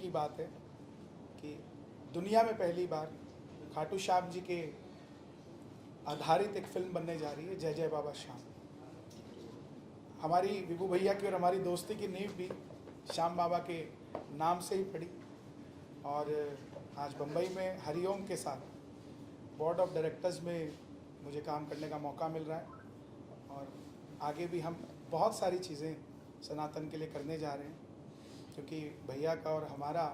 की बात है कि दुनिया में पहली बार खाटू श्याम जी के आधारित एक फिल्म बनने जा रही है, जय जय बाबा श्याम। हमारी विभू भैया की और हमारी दोस्ती की नींव भी श्याम बाबा के नाम से ही पड़ी। और आज बम्बई में हरिओम के साथ बोर्ड ऑफ डायरेक्टर्स में मुझे काम करने का मौका मिल रहा है। और आगे भी हम बहुत सारी चीज़ें सनातन के लिए करने जा रहे हैं, क्योंकि भैया का और हमारा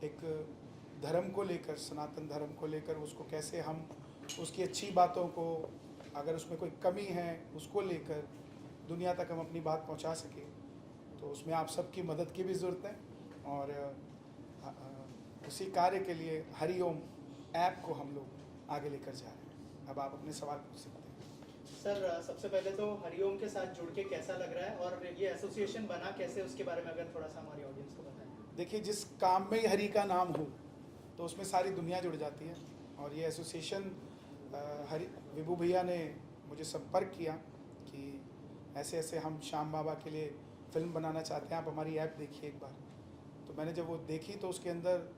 एक धर्म को लेकर, सनातन धर्म को लेकर, उसको कैसे हम उसकी अच्छी बातों को, अगर उसमें कोई कमी है उसको लेकर दुनिया तक हम अपनी बात पहुंचा सके, तो उसमें आप सबकी मदद की भी ज़रूरत है। और उसी कार्य के लिए हरिओम ऐप को हम लोग आगे लेकर जा रहे हैं। अब आप अपने सवाल पूछ सकते हैं। सर, सबसे पहले तो हरिओम के साथ जुड़ के कैसा लग रहा है और ये एसोसिएशन बना कैसे, उसके बारे में अगर थोड़ा सा हमारी ऑडियंस को बताएं। देखिए, जिस काम में ही हरि का नाम हो तो उसमें सारी दुनिया जुड़ जाती है। और ये एसोसिएशन हरि विभू भैया ने मुझे संपर्क किया कि ऐसे ऐसे हम श्याम बाबा के लिए फ़िल्म बनाना चाहते हैं, आप हमारी ऐप देखिए एक बार। तो मैंने जब वो देखी तो उसके अंदर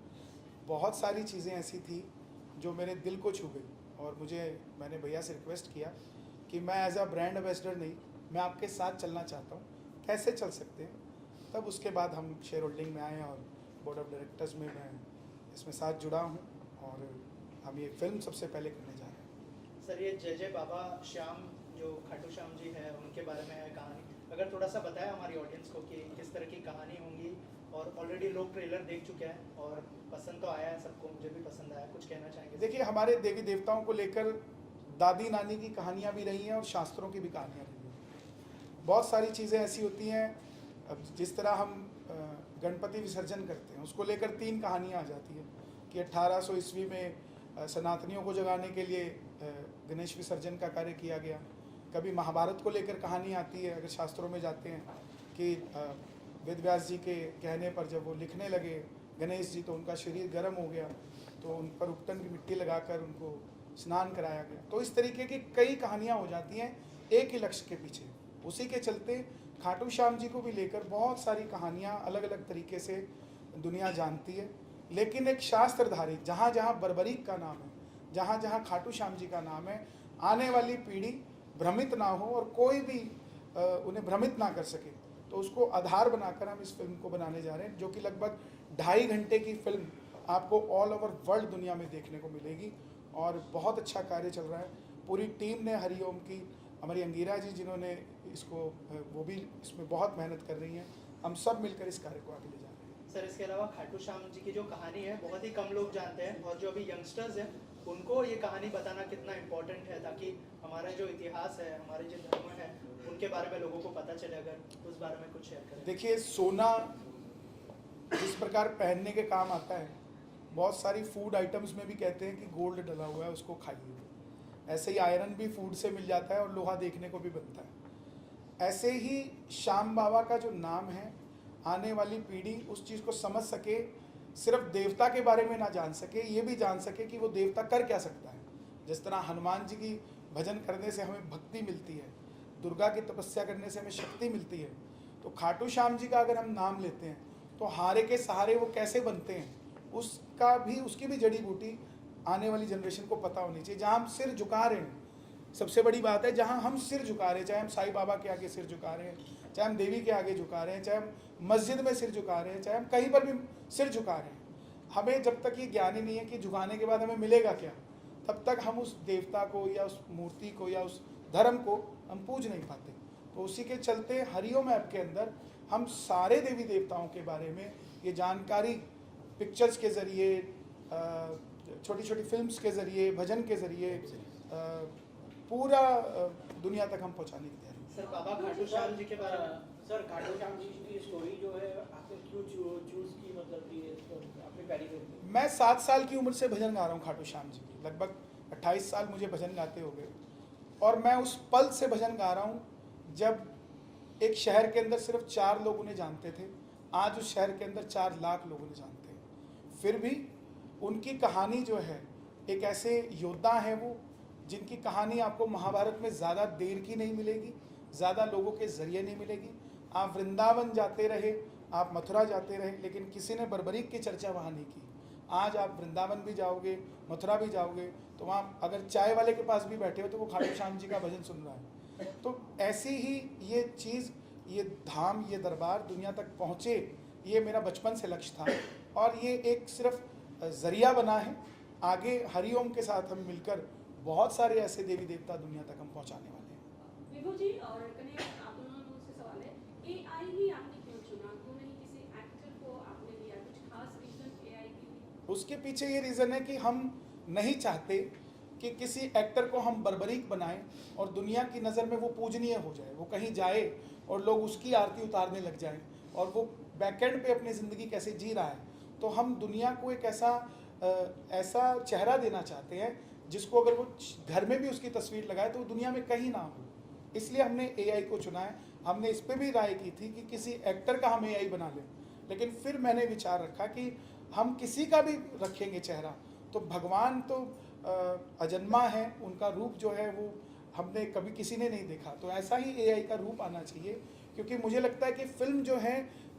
बहुत सारी चीज़ें ऐसी थी जो मेरे दिल को छू गई। और मैंने भैया से रिक्वेस्ट किया कि मैं एज अ ब्रांड एम्बेसडर नहीं, मैं आपके साथ चलना चाहता हूँ, कैसे चल सकते हैं। तब उसके बाद हम शेयर होल्डिंग में आए और बोर्ड ऑफ डायरेक्टर्स में मैं इसमें साथ जुड़ा हूँ और हम ये फिल्म सबसे पहले करने जा रहे हैं। सर, ये जय जय बाबा श्याम जो खाटू श्याम जी है उनके बारे में है कहानी, अगर थोड़ा सा बताया हमारी ऑडियंस को कि किस तरह की कहानी होंगी। और ऑलरेडी लोग ट्रेलर देख चुके हैं और पसंद तो आया है सबको, मुझे भी पसंद आया, कुछ कहना चाहेंगे? देखिए, हमारे देवी देवताओं को लेकर दादी नानी की कहानियाँ भी रही हैं और शास्त्रों की भी कहानियाँ रही हैं। बहुत सारी चीज़ें ऐसी होती हैं, अब जिस तरह हम गणपति विसर्जन करते हैं उसको लेकर 3 कहानियाँ आ जाती हैं कि 1800 ईस्वी में सनातनियों को जगाने के लिए गणेश विसर्जन का कार्य किया गया। कभी महाभारत को लेकर कहानी आती है, अगर शास्त्रों में जाते हैं कि वेद व्यास जी के कहने पर जब वो लिखने लगे गणेश जी, तो उनका शरीर गर्म हो गया, तो उन पर उपटन की मिट्टी लगाकर उनको स्नान कराया गया। तो इस तरीके की कई कहानियाँ हो जाती हैं एक ही लक्ष्य के पीछे। उसी के चलते खाटू श्याम जी को भी लेकर बहुत सारी कहानियाँ अलग अलग तरीके से दुनिया जानती है। लेकिन एक शास्त्रधारी, जहाँ जहाँ बर्बरीक का नाम है, जहाँ जहाँ खाटू श्याम जी का नाम है, आने वाली पीढ़ी भ्रमित ना हो और कोई भी उन्हें भ्रमित ना कर सके, तो उसको आधार बनाकर हम इस फिल्म को बनाने जा रहे हैं, जो कि लगभग 2.5 घंटे की फिल्म आपको ऑल ओवर वर्ल्ड दुनिया में देखने को मिलेगी। और बहुत अच्छा कार्य चल रहा है। पूरी टीम ने हरिओम की, हमारी अंगीरा जी जिन्होंने इसको, वो भी इसमें बहुत मेहनत कर रही हैं। हम सब मिलकर इस कार्य को आगे ले जा रहे हैं। सर, इसके अलावा खाटू श्याम जी की जो कहानी है बहुत ही कम लोग जानते हैं, और जो अभी यंगस्टर्स हैं उनको ये कहानी बताना कितना इम्पोर्टेंट है, ताकि हमारा जो इतिहास है, हमारे जो धर्म है, उनके बारे में लोगों को पता चले, अगर उस बारे में कुछ शेयर करें। देखिए, सोना जिस प्रकार पहनने के काम आता है, बहुत सारी फूड आइटम्स में भी कहते हैं कि गोल्ड डला हुआ है, उसको खाइए। ऐसे ही आयरन भी फूड से मिल जाता है और लोहा देखने को भी बनता है। ऐसे ही श्याम बाबा का जो नाम है, आने वाली पीढ़ी उस चीज़ को समझ सके, सिर्फ देवता के बारे में ना जान सके, ये भी जान सके कि वो देवता कर क्या सकता है। जिस तरह हनुमान जी की भजन करने से हमें भक्ति मिलती है, दुर्गा की तपस्या करने से हमें शक्ति मिलती है, तो खाटू श्याम जी का अगर हम नाम लेते हैं तो हारे के सहारे वो कैसे बनते हैं, उसकी भी जड़ी बूटी आने वाली जनरेशन को पता होनी चाहिए। जहाँ हम सिर झुका रहे हैं, सबसे बड़ी बात है, जहाँ हम सिर झुका रहे हैं, चाहे हम साईं बाबा के आगे सिर झुका रहे हैं, चाहे हम देवी के आगे झुका रहे हैं, चाहे हम मस्जिद में सिर झुका रहे हैं, चाहे हम कहीं पर भी सिर झुका रहे हैं, हमें जब तक ये ज्ञान ही नहीं है कि झुकाने के बाद हमें मिलेगा क्या, तब तक हम उस देवता को या उस मूर्ति को या उस धर्म को हम पूज नहीं पाते। तो उसी के चलते हरिओम ऐप के अंदर हम सारे देवी देवताओं के बारे में ये जानकारी पिक्चर्स के ज़रिए, छोटी छोटी फिल्म्स के ज़रिए, भजन के ज़रिए पूरा दुनिया तक हम पहुंचाने की तैयारी। सर, बाबा खाटू श्याम जी के बारे में, सर, खाटू श्याम जी की स्टोरी जो है आपने क्यों चूज की, मतलब कि आपने पहली फिल्म? मैं 7 साल की उम्र से भजन गा रहा हूँ खाटू श्याम जी की। लगभग 28 साल मुझे भजन गाते हो गए, और मैं उस पल से भजन गा रहा हूँ जब एक शहर के अंदर सिर्फ 4 लोग उन्हें जानते थे। आज उस शहर के अंदर 4 लाख लोग उन्हें जानते हैं। फिर भी उनकी कहानी जो है, एक ऐसे योद्धा हैं वो, जिनकी कहानी आपको महाभारत में ज़्यादा देर की नहीं मिलेगी, ज़्यादा लोगों के ज़रिए नहीं मिलेगी। आप वृंदावन जाते रहे, आप मथुरा जाते रहे, लेकिन किसी ने बर्बरीक की चर्चा वहाँ नहीं की। आज आप वृंदावन भी जाओगे, मथुरा भी जाओगे, तो वहाँ अगर चाय वाले के पास भी बैठे हो तो वो खाटू श्याम जी का भजन सुन रहा है। तो ऐसी ही ये चीज़, ये धाम, ये दरबार दुनिया तक पहुँचे, ये मेरा बचपन से लक्ष्य था। और ये एक सिर्फ ज़रिया बना है, आगे हरिओम के साथ हम मिलकर बहुत सारे ऐसे देवी देवता दुनिया तक हम पहुँचाने वाले हैं। विभू जी और कन्हैया, आप दोनों से सवाल है, एआई ही आपने क्यों चुना? क्यों नहीं किसी एक्टर को आपने लिया? कुछ खास रीजन एआई के लिए? उसके पीछे ये रीज़न है कि हम नहीं चाहते कि किसी एक्टर को हम बर्बरीक बनाएं और दुनिया की नज़र में वो पूजनीय हो जाए, वो कहीं जाए और लोग उसकी आरती उतारने लग जाएं और वो बैकएंड पे अपनी ज़िंदगी कैसे जी रहा है। तो हम दुनिया को एक ऐसा चेहरा देना चाहते हैं जिसको अगर वो घर में भी उसकी तस्वीर लगाए तो वो दुनिया में कहीं ना हो। इसलिए हमने एआई को चुना है। हमने इस पर भी राय की थी कि किसी एक्टर का हम एआई बना लें, लेकिन फिर मैंने विचार रखा कि हम किसी का भी रखेंगे चेहरा तो भगवान तो अजन्मा है, उनका रूप जो है वो हमने कभी किसी ने नहीं देखा, तो ऐसा ही एआई का रूप आना चाहिए। क्योंकि मुझे लगता है कि फिल्म जो है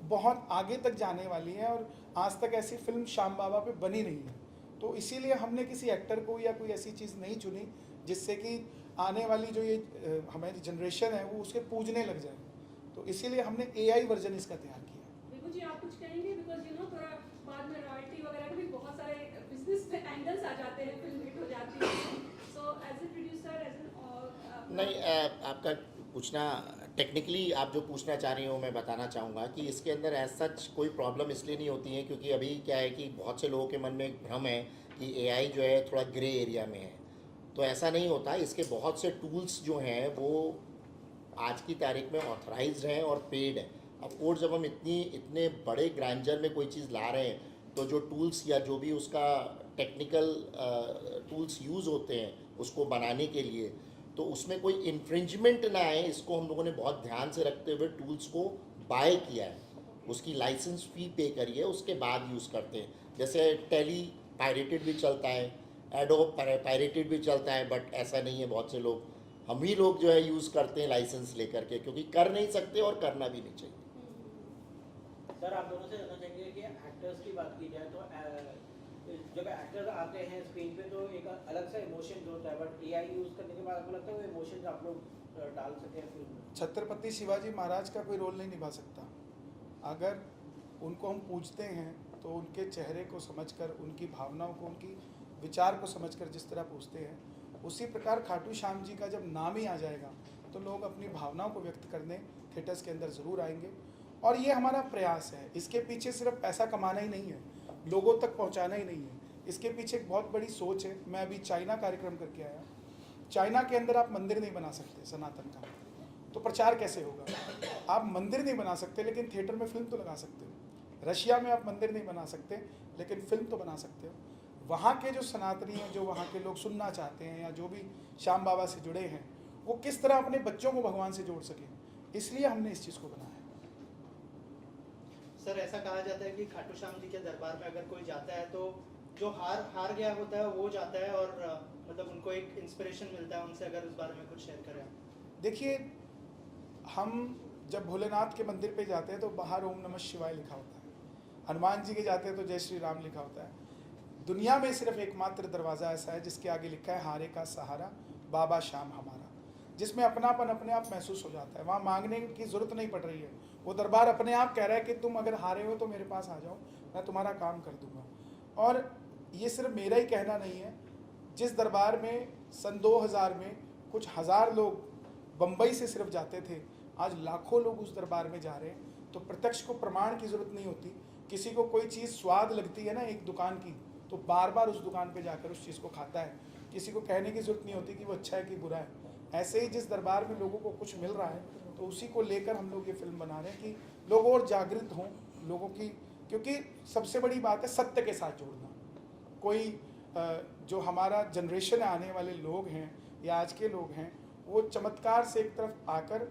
बहुत आगे तक जाने वाली है और आज तक ऐसी फिल्म श्याम बाबा पे बनी नहीं है। तो इसीलिए हमने किसी एक्टर को या कोई ऐसी चीज़ नहीं चुनी जिससे कि आने वाली जो ये हमारी जनरेशन है वो उसके पूजने लग जाए। तो इसीलिए हमने एआई वर्जन इसका तैयार किया। विभू जी, आप कुछ कहेंगे? बिकॉज थोड़ा बाद में रॉयल्टी वगैरह के भी बहुत सारे बिजनेस एंगल्स आ जाते हैं, फिल्म हिट हो जाती है। So as a producer, as नहीं, आपका पूछना टेक्निकली आप जो पूछना चाह रही हो मैं बताना चाहूँगा कि इसके अंदर एज सच कोई प्रॉब्लम इसलिए नहीं होती है क्योंकि अभी क्या है कि बहुत से लोगों के मन में एक भ्रम है कि एआई जो है थोड़ा ग्रे एरिया में है। तो ऐसा नहीं होता। इसके बहुत से टूल्स जो हैं वो आज की तारीख में ऑथराइज्ड हैं और पेड है। अब कोर्स जब हम इतने बड़े ग्रैंडर में कोई चीज़ ला रहे हैं तो जो टूल्स या जो भी उसका टेक्निकल टूल्स यूज़ होते हैं उसको बनाने के लिए, तो उसमें कोई इन्फ्रिंजमेंट ना आए, इसको हम लोगों ने बहुत ध्यान से रखते हुए टूल्स को बाय किया है। उसकी लाइसेंस फ़ी पे करिए, उसके बाद यूज़ करते हैं। जैसे टेली पायरेटेड भी चलता है, एडोब पायरेटेड भी चलता है, बट ऐसा नहीं है। बहुत से लोग, हम ही लोग जो है यूज़ करते हैं लाइसेंस लेकर के, क्योंकि कर नहीं सकते और करना भी नहीं चाहिए। सर, आप दोनों से जानना चाहेंगे कि एक्टर्स की बात की जाए तो जब एक्टर्स आते हैं स्क्रीन पे तो एक अलग सा इमोशन होता है, बट एआई यूज़ करने के बाद आपको लगता है वो इमोशंस आप लोग डाल सके फिल्म में? छत्रपति शिवाजी महाराज का कोई रोल नहीं निभा सकता। अगर उनको हम पूजते हैं तो उनके चेहरे को समझकर, उनकी भावनाओं को, उनकी विचार को समझकर जिस तरह पूजते हैं, उसी प्रकार खाटू श्याम जी का जब नाम ही आ जाएगा तो लोग अपनी भावनाओं को व्यक्त करने थिएटर्स के अंदर ज़रूर आएंगे। और ये हमारा प्रयास है। इसके पीछे सिर्फ पैसा कमाना ही नहीं है, लोगों तक पहुंचाना ही नहीं है। इसके पीछे एक बहुत बड़ी सोच है। मैं अभी चाइना कार्यक्रम करके आया। चाइना के अंदर आप मंदिर नहीं बना सकते सनातन का, तो प्रचार कैसे होगा? आप मंदिर नहीं बना सकते लेकिन थिएटर में फिल्म तो लगा सकते हो। रशिया में आप मंदिर नहीं बना सकते लेकिन फिल्म तो बना सकते हो। वहाँ के जो सनातनी हैं, जो वहाँ के लोग सुनना चाहते हैं या जो भी श्याम बाबा से जुड़े हैं, वो किस तरह अपने बच्चों को भगवान से जोड़ सकें, इसलिए हमने इस चीज़ को बनाया। सर, ऐसा कहा जाता है कि खाटू श्याम जी के दरबार में अगर कोई जाता है तो जो हार गया होता है वो जाता है और मतलब उनको एक इंस्पिरेशन मिलता है उनसे। अगर उस बारे में कुछ शेयर करें। देखिए, हम जब भोलेनाथ के मंदिर पे जाते हैं तो बाहर ओम नमः शिवाय लिखा होता है, हनुमान जी के जाते हैं तो जय श्री राम लिखा होता है। दुनिया में सिर्फ एकमात्र दरवाज़ा ऐसा है जिसके आगे लिखा है हारे का सहारा बाबा श्याम हमारा, जिसमें अपनापन अपने आप महसूस हो जाता है। वहाँ मांगने की ज़रूरत नहीं पड़ रही है। वो दरबार अपने आप कह रहा है कि तुम अगर हारे हो तो मेरे पास आ जाओ, मैं तुम्हारा काम कर दूंगा। और ये सिर्फ मेरा ही कहना नहीं है। जिस दरबार में सन 2000 में कुछ हज़ार लोग बम्बई से सिर्फ जाते थे, आज लाखों लोग उस दरबार में जा रहे हैं। तो प्रत्यक्ष को प्रमाण की ज़रूरत नहीं होती। किसी को कोई चीज़ स्वाद लगती है ना एक दुकान की, तो बार बार उस दुकान पे जाकर उस चीज़ को खाता है। किसी को कहने की ज़रूरत नहीं होती कि वो अच्छा है कि बुरा है। ऐसे ही जिस दरबार में लोगों को कुछ मिल रहा है तो उसी को लेकर हम लोग ये फिल्म बना रहे हैं कि लोग और जागृत हों लोगों की। क्योंकि सबसे बड़ी बात है सत्य के साथ जोड़ना। कोई जो हमारा जनरेशन आने वाले लोग हैं या आज के लोग हैं, वो चमत्कार से एक तरफ आकर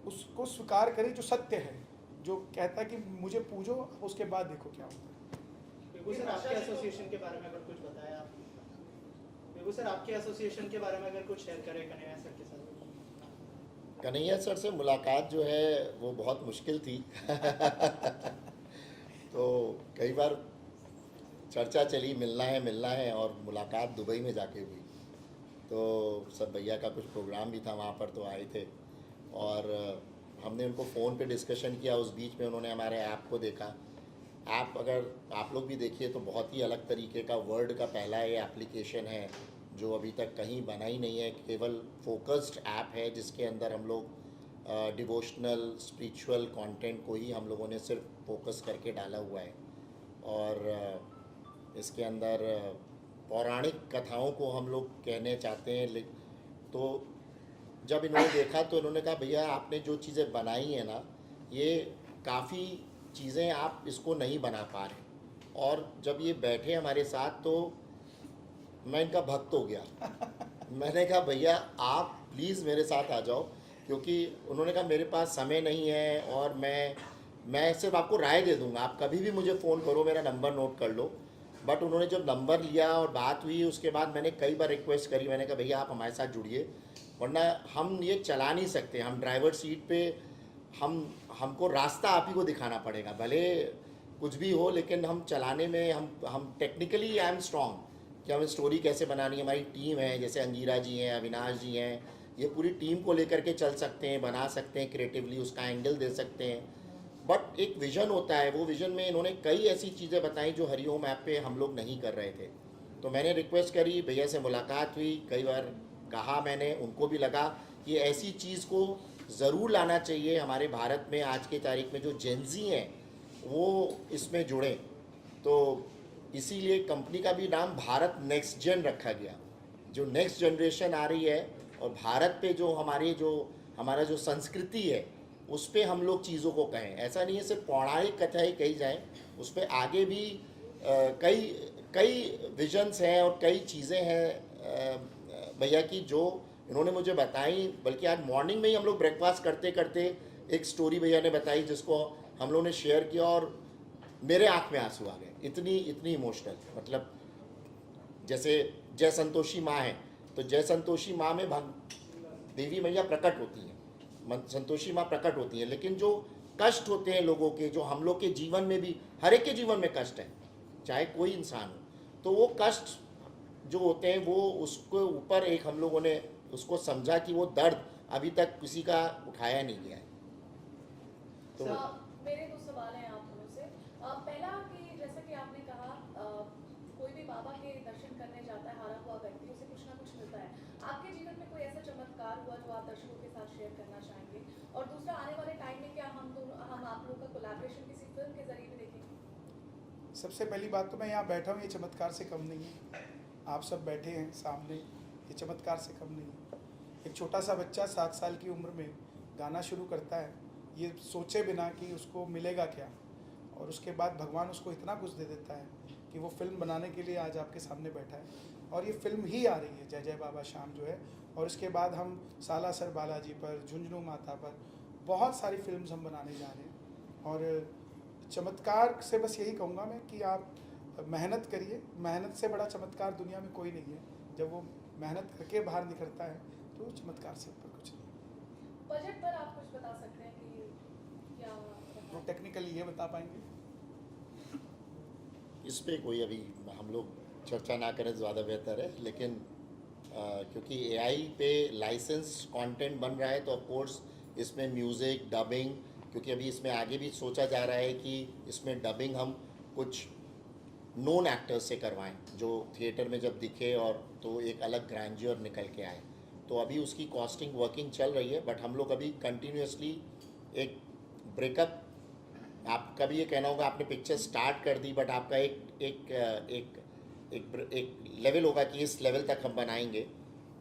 उसको स्वीकार करें जो सत्य है, जो कहता है कि मुझे पूजो, उसके बाद देखो क्या होता है। बिल्कुल सर, आपके एसोसिएशन के बारे में अगर कुछ बताया आप। बिल्कुल सर, आपके एसोसिएशन के बारे में अगर कुछ शेयर करें कन्हैया सर के साथ। कन्हैया सर से मुलाकात जो है वो बहुत मुश्किल थी तो कई बार चर्चा चली मिलना है और मुलाकात दुबई में जाके हुई। तो सब भैया का कुछ प्रोग्राम भी था वहाँ पर, तो आए थे और हमने उनको फ़ोन पे डिस्कशन किया। उस बीच में उन्होंने हमारे ऐप को देखा। ऐप अगर आप लोग भी देखिए तो बहुत ही अलग तरीके का, वर्ल्ड का पहला ये एप्लीकेशन है जो अभी तक कहीं बना ही नहीं है। केवल फोकस्ड ऐप है जिसके अंदर हम लोग डिवोशनल स्पिरिचुअल कंटेंट को ही हम लोगों ने सिर्फ फोकस करके डाला हुआ है और इसके अंदर पौराणिक कथाओं को हम लोग कहने चाहते हैं। तो जब इन्होंने देखा तो इन्होंने कहा भैया आपने जो चीज़ें बनाई हैं ना, ये काफ़ी चीज़ें आप इसको नहीं बना पा रहे। और जब ये बैठे हमारे साथ तो मैं इनका भक्त हो गया। मैंने कहा भैया आप प्लीज़ मेरे साथ आ जाओ, क्योंकि उन्होंने कहा मेरे पास समय नहीं है और मैं सिर्फ आपको राय दे दूंगा, आप कभी भी मुझे फ़ोन करो, मेरा नंबर नोट कर लो। बट उन्होंने जब नंबर लिया और बात हुई उसके बाद मैंने कई बार रिक्वेस्ट करी। मैंने कहा भैया आप हमारे साथ जुड़िए, वरना हम ये चला नहीं सकते। हम ड्राइवर सीट पे हमको रास्ता आप ही को दिखाना पड़ेगा, भले कुछ भी हो, लेकिन हम चलाने में हम टेक्निकली आई एम स्ट्रॉन्ग कि हमें स्टोरी कैसे बनानी है। हमारी टीम है, जैसे अंगीरा जी हैं, अविनाश जी हैं, ये पूरी टीम को लेकर के चल सकते हैं, बना सकते हैं, क्रिएटिवली उसका एंगल दे सकते हैं। बट एक विज़न होता है, वो विज़न में इन्होंने कई ऐसी चीज़ें बताई जो हरिओम ऐप पे हम लोग नहीं कर रहे थे। तो मैंने रिक्वेस्ट करी, भैया से मुलाकात हुई, कई बार कहा मैंने, उनको भी लगा कि ऐसी चीज़ को ज़रूर लाना चाहिए हमारे भारत में। आज की तारीख में जो जेनजी हैं वो इसमें जुड़ें, तो इसीलिए कंपनी का भी नाम भारत नेक्स्ट जेन रखा गया। जो नेक्स्ट जनरेशन आ रही है और भारत पे जो हमारा जो संस्कृति है उस पे हम लोग चीज़ों को कहें। ऐसा नहीं है सिर्फ पौराणिक कथाएँ कही जाएँ, उस पर आगे भी कई विजन्स हैं और कई चीज़ें हैं भैया की जो इन्होंने मुझे बताई। बल्कि आज मॉर्निंग में ही हम लोग ब्रेकफास्ट करते करते एक स्टोरी भैया ने बताई जिसको हम लोगों ने शेयर किया और मेरे आँख में आंसू आ गए। इतनी इमोशनल, मतलब जैसे जय संतोषी माँ है तो जय संतोषी माँ में देवी मैया प्रकट होती हैं, संतोषी माँ प्रकट होती हैं, लेकिन जो कष्ट होते हैं लोगों के, जो हम लोग के जीवन में भी, हर एक के जीवन में कष्ट है, चाहे कोई इंसान हो, तो वो कष्ट जो होते हैं वो उसके ऊपर एक हम लोगों ने उसको समझा कि वो दर्द अभी तक किसी का उठाया नहीं गया है। तो मेरे दो सवाल हैं आप दोनों से। पहला कि जैसा कि आपने कहा कोई भी बाबा के दर्शन करने जाता है हारा हुआ व्यक्ति, उसे कुछ ना कुछ मिलता है। आपके जीवन में कोई ऐसा चमत्कार हुआ जो आप दर्शकों के साथ शेयर करना चाहेंगे? और दूसरा, आने वाले टाइम में क्या हम आप लोगों का कोलैबोरेशन किसी फिल्म के जरिए भी देखेंगे? सबसे पहली बात तो मैं यहाँ बैठा हूँ, ये चमत्कार से कम नहीं है। आप सब बैठे हैं सामने, ये चमत्कार से कम नहीं है। एक छोटा सा बच्चा 7 साल की उम्र में गाना शुरू करता है, ये सोचे बिना कि उसको मिलेगा क्या, और उसके बाद भगवान उसको इतना कुछ दे देता है कि वो फिल्म बनाने के लिए आज आपके सामने बैठा है। और ये फिल्म ही आ रही है, जय जय बाबा श्याम जो है, और उसके बाद हम सालासर बालाजी पर, झुंझुनू माता पर बहुत सारी फिल्म्स हम बनाने जा रहे हैं। और चमत्कार से बस यही कहूँगा मैं कि आप मेहनत करिए, मेहनत से बड़ा चमत्कार दुनिया में कोई नहीं है। जब वो मेहनत करके बाहर निकलता है तो चमत्कार से ऊपर कुछ नहीं। बजट पर आप कुछ बता सकते हैं कि क्या वो टेक्निकली ये बता पाएंगे? इस पर कोई अभी हम लोग चर्चा ना करें ज़्यादा बेहतर है, लेकिन क्योंकि एआई पे लाइसेंस कंटेंट बन रहा है तो ऑफ कोर्स इसमें म्यूज़िक डबिंग, क्योंकि अभी इसमें आगे भी सोचा जा रहा है कि इसमें डबिंग हम कुछ नोन एक्टर्स से करवाएं जो थिएटर में जब दिखे और तो एक अलग ग्रैंडियर निकल के आए। तो अभी उसकी कॉस्टिंग वर्किंग चल रही है, बट हम लोग अभी कंटिन्यूसली एक ब्रेकअप, आपका भी ये कहना होगा आपने पिक्चर स्टार्ट कर दी, बट आपका एक लेवल होगा कि इस लेवल तक हम बनाएंगे।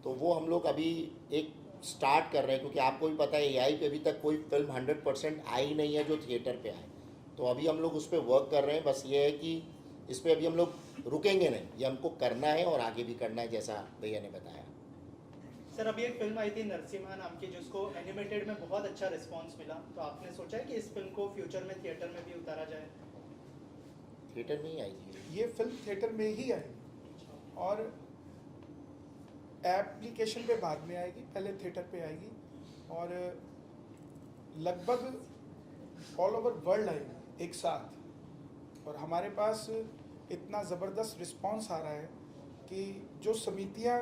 तो वो हम लोग अभी एक स्टार्ट कर रहे हैं, क्योंकि आपको भी पता है एआई पे अभी तक कोई फिल्म 100% आई नहीं है जो थिएटर पे आए। तो अभी हम लोग उस पर वर्क कर रहे हैं। बस ये है कि इस पर अभी हम लोग रुकेंगे नहीं, ये हमको करना है और आगे भी करना है, जैसा भैया ने बताया। सर अभी एक फिल्म आई थी नरसिम्हा नाम की, जिसको एनिमेटेड में बहुत अच्छा रिस्पांस मिला, तो आपने सोचा है कि इस फिल्म को फ्यूचर में थिएटर में भी उतारा जाए? थिएटर में ही आएगी ये फिल्म थिएटर में ही आएगी और एप्लीकेशन पे बाद में आएगी, पहले थिएटर पे आएगी। और लगभग ऑल ओवर वर्ल्ड आएगी एक साथ। और हमारे पास इतना ज़बरदस्त रिस्पांस आ रहा है कि जो समितियां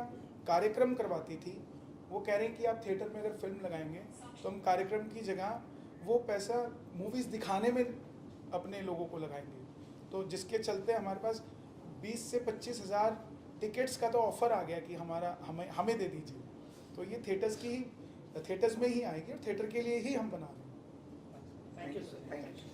कार्यक्रम करवाती थी वो कह रहे हैं कि आप थिएटर में अगर फिल्म लगाएंगे तो हम कार्यक्रम की जगह वो पैसा मूवीज़ दिखाने में अपने लोगों को लगाएंगे। तो जिसके चलते हमारे पास 20 से 25 हज़ार टिकट्स का तो ऑफ़र आ गया कि हमें दे दीजिए। तो ये थिएटर्स में ही आएगी और थिएटर के लिए ही हम बना रहे हैं। Thank you sir. Thank you.